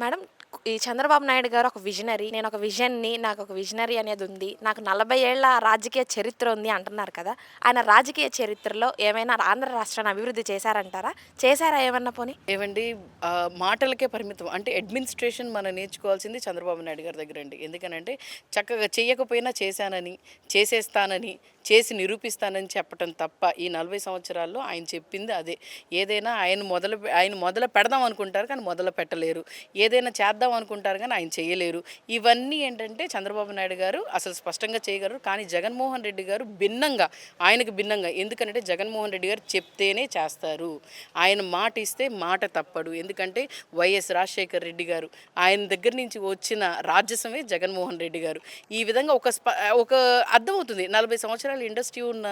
Madam, ఈ చంద్రబాబు నాయుడు గారు ఒక విజనరీ. నేనొక విజన్‌ని, నాకొక విజనరీ అనేదుంది. నాకు 40 ఏళ్ల రాజకీయ చరిత్ర ఉంది అంటున్నారు కదా! ఆయన రాజకీయ చరిత్రలో ఏమైనా ఆంధ్ర రాష్ట్రాన్ని అభివృద్ధి చేశారంటారా? చేశారా ఏమన్నా పోనీ? ఏవండి మాటలకే పరిమితం. అంటే అడ్మినిస్ట్రేషన్ మనం నేర్చుకోవాల్సింది చంద్రబాబు నాయుడు గారి దగ్గరండి. ఎందుకనంటే చక్కగా చెయ్యకపోయినా చేశానని, చేసేస్తానని, చేసి నిరూపిస్తానని చెప్పటం తప్ప ఈ 40 సంవత్సరాల్లో ఆయన చెప్పింది అదే. ఏదైనా ఆయన మొదలు పెడదాం అనుకుంటారు కానీ మొదలు పెట్టలేరు. ఏదైనా చేద్దాం అనుకుంటారు కానీ ఆయన చేయలేరు. ఇవన్నీ ఏంటంటే చంద్రబాబు నాయుడు గారు అసలు స్పష్టంగా చేయగలరు. కానీ జగన్మోహన్ రెడ్డి గారు ఆయనకు భిన్నంగా ఎందుకంటే జగన్మోహన్ రెడ్డి గారు చెప్తేనే చేస్తారు. ఆయన మాట ఇస్తే మాట తప్పడు. ఎందుకంటే వైఎస్ రాజశేఖర్ రెడ్డి గారు ఆయన దగ్గర నుంచి వచ్చిన రాజ్యసమే జగన్మోహన్ రెడ్డి గారు. ఈ విధంగా ఒక అర్థమవుతుంది. 40 సంవత్సరాల ఇండస్ట్రీ ఉన్న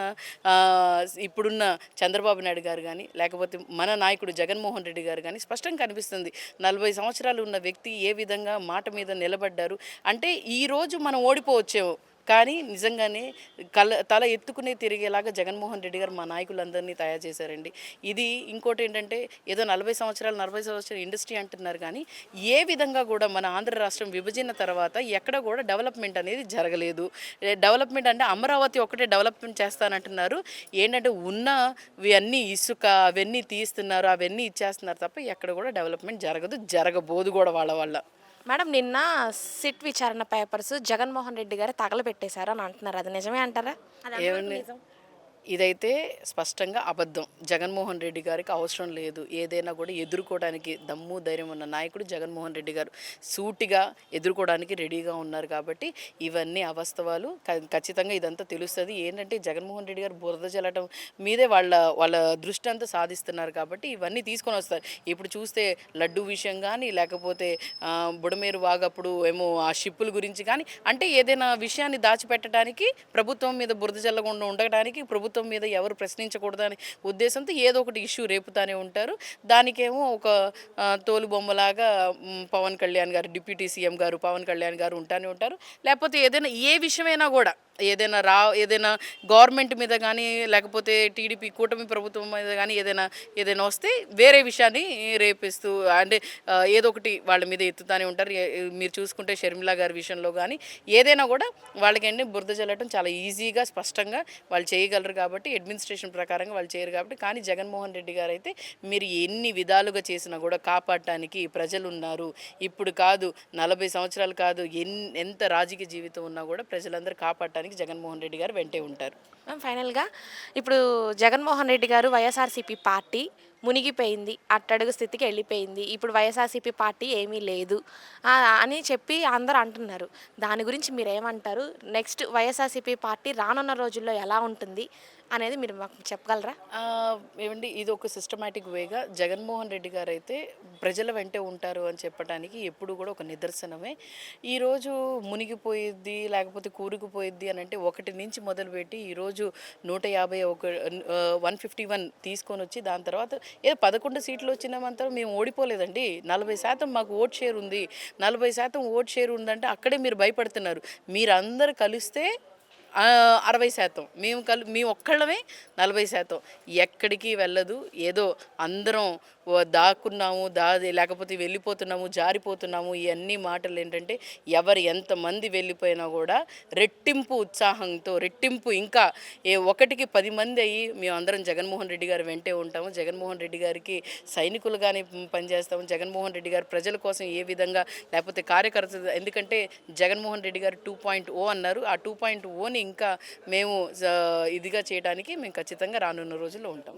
ఇప్పుడున్న చంద్రబాబు నాయుడు గారు కానీ లేకపోతే మన నాయకుడు జగన్మోహన్ రెడ్డి గారు కానీ స్పష్టంగా కనిపిస్తుంది. 40 సంవత్సరాలు ఉన్న వ్యక్తి ఏ విధంగా మాట మీద నిలబడ్డారు అంటే ఈరోజు మనం ఓడిపోవచ్చేమో కానీ నిజంగానే తల ఎత్తుకునే తిరిగేలాగా జగన్మోహన్ రెడ్డి గారు మా నాయకులందరినీ తయారు చేశారండి. ఇది ఇంకోటి ఏంటంటే ఏదో 40 సంవత్సరాలు ఇండస్ట్రీ అంటున్నారు కానీ ఏ విధంగా కూడా మన ఆంధ్ర రాష్ట్రం విభజన తర్వాత ఎక్కడ కూడా డెవలప్మెంట్ అనేది జరగలేదు. డెవలప్మెంట్ అంటే అమరావతి ఒకటే డెవలప్మెంట్ చేస్తానంటున్నారు. ఏంటంటే ఉన్నవి అన్నీ ఇసుక అవన్నీ తీస్తున్నారు, అవన్నీ ఇచ్చేస్తున్నారు తప్ప ఎక్కడ కూడా డెవలప్మెంట్ జరగదు, జరగబోదు కూడా వాళ్ళ వల్ల. మేడం, నిన్న సిట్ విచారణ పేపర్స్ జగన్మోహన్ రెడ్డి గారు తగలబెట్టేశారు అని అంటున్నారు. అది నిజమే అంటారా? అది ఎంతవరకు ఏమండి నిజం? ఇదైతే స్పష్టంగా అబద్ధం. జగన్మోహన్ రెడ్డి గారికి అవసరం లేదు. ఏదైనా కూడా ఎదుర్కోవడానికి దమ్ము, ధైర్యం ఉన్న నాయకుడు జగన్మోహన్ రెడ్డి గారు. సూటిగా ఎదుర్కోవడానికి రెడీగా ఉన్నారు కాబట్టి ఇవన్నీ అవాస్తవాలు. ఖచ్చితంగా ఇదంతా తెలుస్తది. ఏంటంటే జగన్మోహన్ రెడ్డి గారు బురద జల్లటం మీదే వాళ్ళ దృష్టి అంతా సాధిస్తున్నారు కాబట్టి ఇవన్నీ తీసుకొనొస్తారు. ఇప్పుడు చూస్తే లడ్డూ విషయం గానీ, లేకపోతే బుడమేరు వాగప్పుడు ఏమో ఆ షిప్పుల గురించి కానీ, అంటే ఏదైనా విషయాన్ని దాచిపెట్టడానికి, ప్రభుత్వం మీద బురద జల్లకుండా ఉండడానికి, ప్రభుత్వం మీద ఎవరు ప్రశ్నించకూడదని ఉద్దేశంతో ఏదో ఒకటి ఇష్యూ రేపుతానే ఉంటారు. దానికేమో ఒక తోలుబొమ్మలాగా పవన్ కళ్యాణ్ గారు, డిప్యూటీ సీఎం గారు పవన్ కళ్యాణ్ గారు ఉంటానే ఉంటారు. లేకపోతే ఏదైనా ఏ విషయమైనా కూడా ఏదైనా గవర్నమెంట్ మీద కానీ లేకపోతే టీడీపీ కూటమి ప్రభుత్వం మీద కానీ ఏదైనా వస్తే వేరే విషయాన్ని రేపిస్తూ అంటే ఏదో ఒకటి వాళ్ళ మీద ఎత్తుతానే ఉంటారు. మీరు చూసుకుంటే షర్మిల గారి విషయంలో కానీ ఏదైనా కూడా వాళ్ళకండి బురద జల్లటం చాలా ఈజీగా స్పష్టంగా వాళ్ళు చేయగలరు కాబట్టి అడ్మినిస్ట్రేషన్ ప్రకారంగా వాళ్ళు చేయరు కాబట్టి. కానీ జగన్మోహన్ రెడ్డి గారు అయితే మీరు ఎన్ని విధాలుగా చేసినా కూడా కాపాడటానికి ప్రజలు ఉన్నారు. ఇప్పుడు కాదు 40 సంవత్సరాలు కాదు ఎంత రాజకీయ జీవితం ఉన్నా కూడా ప్రజలందరూ కాపాడటానికి జగన్మోహన్ రెడ్డి గారు వెంటే ఉంటారు. ఫైనల్‌గా ఇప్పుడు జగన్మోహన్ రెడ్డి గారు వైఎస్ఆర్‌సీపీ పార్టీ మునిగిపోయింది. అట్టడుగు స్థితికి వెళ్ళిపోయింది. ఇప్పుడు వైఎస్ఆర్‌సీపీ పార్టీ ఏమీ లేదు అని చెప్పి అందరూ అంటున్నారు. దాని గురించి మీరేమంటారు? నెక్స్ట్ వైఎస్ఆర్‌సీపీ పార్టీ రానున్న రోజుల్లో ఎలా ఉంటుంది అనేది మీరు మాకు చెప్పగలరా? ఏవండి ఇది ఒక సిస్టమాటిక్ వేగా జగన్మోహన్ రెడ్డి గారు అయితే ప్రజల వెంటే ఉంటారు అని చెప్పడానికి ఎప్పుడు కూడా ఒక నిదర్శనమే. ఈరోజు మునిగిపోయిద్ది లేకపోతే కూరుకుపోయిద్ది అని అంటే ఒకటి నుంచి మొదలుపెట్టి ఈరోజు 151 తీసుకొని వచ్చి దాని తర్వాత ఏదో 11 సీట్లు వచ్చినామంతా మేము ఓడిపోలేదండి. 40% మాకు ఓట్ షేర్ ఉంది. 40% ఓట్ షేర్ ఉందంటే అక్కడే మీరు భయపడుతున్నారు. మీరందరూ కలిస్తే 60%, మేము ఒక్కళ్ళమే 40%. ఎక్కడికి వెళ్ళదు. ఏదో అందరం దాక్కున్నాము, లేకపోతే వెళ్ళిపోతున్నాము, జారిపోతున్నాము. ఇవన్నీ మాటలు ఏంటంటే ఎవరు ఎంతమంది వెళ్ళిపోయినా కూడా రెట్టింపు ఉత్సాహంతో ఇంకా ఒకటికి 10 మంది అయ్యి మేమందరం జగన్మోహన్ రెడ్డి గారు వెంటే ఉంటాము. జగన్మోహన్ రెడ్డి గారికి సైనికులుగానే పనిచేస్తాము. జగన్మోహన్ రెడ్డి గారు ప్రజల కోసం ఏ విధంగా లేకపోతే కార్యకర్తలు ఎందుకంటే జగన్మోహన్ రెడ్డి గారు 2.0 అన్నారు. ఆ 2.0ని ఇంకా మేము ఇదిగా చేయడానికి మేము ఖచ్చితంగా రానున్న రోజుల్లో ఉంటాం.